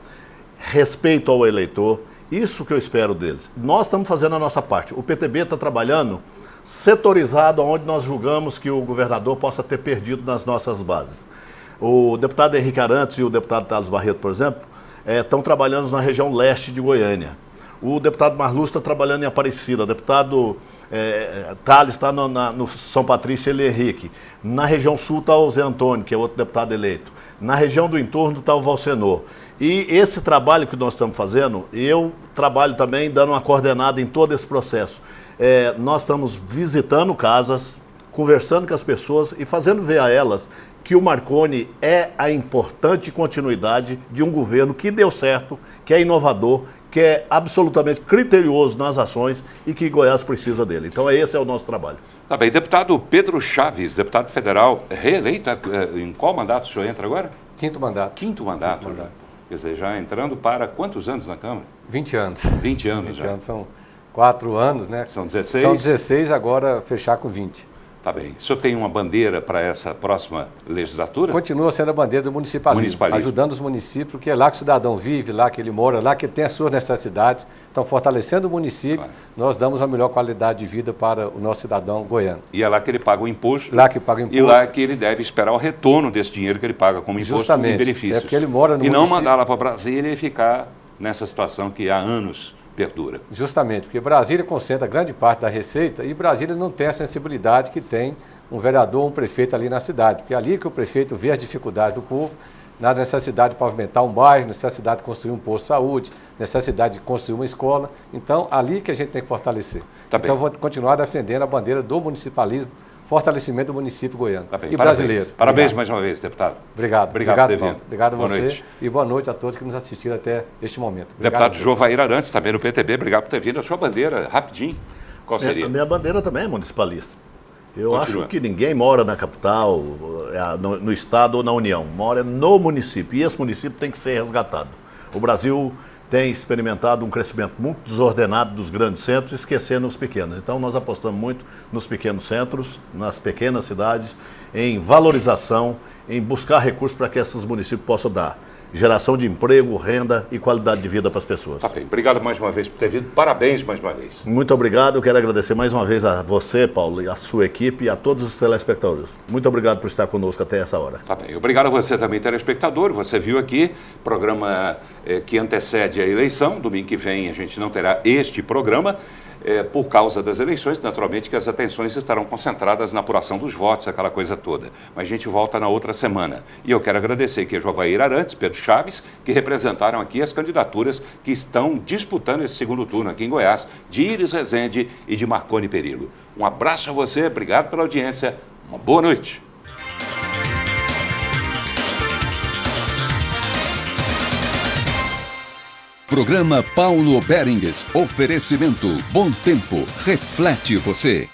D: respeito ao eleitor. Isso que eu espero deles. Nós estamos fazendo a nossa parte. O PTB está trabalhando setorizado, onde nós julgamos que o governador possa ter perdido nas nossas bases. O deputado Henrique Arantes e o deputado Thales Barreto, por exemplo, estão trabalhando na região leste de Goiânia. O deputado Marluz está trabalhando em Aparecida, o deputado Thales está no São Patrício e Henrique. Na região sul está o Zé Antônio, que é outro deputado eleito. Na região do entorno está o Valsenor. E esse trabalho que nós estamos fazendo, eu trabalho também dando uma coordenada em todo esse processo. Nós estamos visitando casas, conversando com as pessoas e fazendo ver a elas que o Marconi é a importante continuidade de um governo que deu certo, que é inovador, que é absolutamente criterioso nas ações e que Goiás precisa dele. Então esse é o nosso trabalho.
B: Tá bem. Deputado Pedro Chaves, deputado federal, reeleito, em qual mandato o senhor entra agora?
C: 5º mandato.
B: 5º mandato. Quer dizer, já entrando para quantos anos na Câmara?
C: 20 anos.
B: 20 anos
C: 20
B: já.
C: anos, são 4 anos, né?
B: São 16?
C: São 16, agora fechar com 20.
B: Tá bem. O senhor tem uma bandeira para essa próxima legislatura?
C: Continua sendo a bandeira do municipalismo, ajudando os municípios, porque é lá que o cidadão vive, lá que ele mora, lá que tem as suas necessidades. Então, fortalecendo o município, claro, nós damos a melhor qualidade de vida para o nosso cidadão goiano.
B: E é lá que ele paga o imposto.
C: Lá que paga o imposto.
B: E lá que ele deve esperar o retorno desse dinheiro que ele paga como imposto.
C: Justamente,
B: e benefícios.
C: É porque ele mora no
B: município.
C: E não
B: mandar lá para Brasília e ficar nessa situação que há anos perdura.
C: Justamente, porque Brasília concentra grande parte da receita e Brasília não tem a sensibilidade que tem um vereador, um prefeito ali na cidade, porque é ali que o prefeito vê as dificuldades do povo, na necessidade de pavimentar um bairro, necessidade de construir um posto de saúde, necessidade de construir uma escola. Então, ali que a gente tem que fortalecer.
B: Tá
C: então, eu vou continuar defendendo a bandeira do municipalismo, fortalecimento do município goiano
B: tá bem,
C: e
B: parabéns.
C: brasileiro.
B: Parabéns mais uma vez, deputado.
C: Obrigado.
B: Obrigado por ter vindo.
C: Obrigado a
B: boa
C: você
B: noite.
C: E boa noite a todos que nos assistiram até este momento. Obrigado,
B: deputado Jovair Arantes, também no PTB, obrigado por ter vindo. A sua bandeira, rapidinho, qual seria?
D: A minha bandeira também é municipalista. Eu acho que ninguém mora na capital, no estado ou na União, mora no município, e esse município tem que ser resgatado. O Brasil tem experimentado um crescimento muito desordenado dos grandes centros, esquecendo os pequenos. Então nós apostamos muito nos pequenos centros, nas pequenas cidades, em valorização, em buscar recursos para que esses municípios possam dar geração de emprego, renda e qualidade de vida para as pessoas.
B: Tá bem. Obrigado mais uma vez por ter vindo. Parabéns mais uma vez.
D: Muito obrigado. Eu quero agradecer mais uma vez a você, Paulo, e a sua equipe e a todos os telespectadores. Muito obrigado por estar conosco até essa hora.
B: Tá bem. Obrigado a você também, telespectador. Você viu aqui, programa que antecede a eleição. Domingo que vem a gente não terá este programa. Por causa das eleições, naturalmente que as atenções estarão concentradas na apuração dos votos, aquela coisa toda. Mas a gente volta na outra semana. E eu quero agradecer aqui a Jovair Arantes, Pedro Chaves, que representaram aqui as candidaturas que estão disputando esse segundo turno aqui em Goiás, de Iris Rezende e de Marconi Perillo. Um abraço a você, obrigado pela audiência, Uma boa noite.
A: Programa Paulo Berengues. Oferecimento Bom Tempo. Reflete você.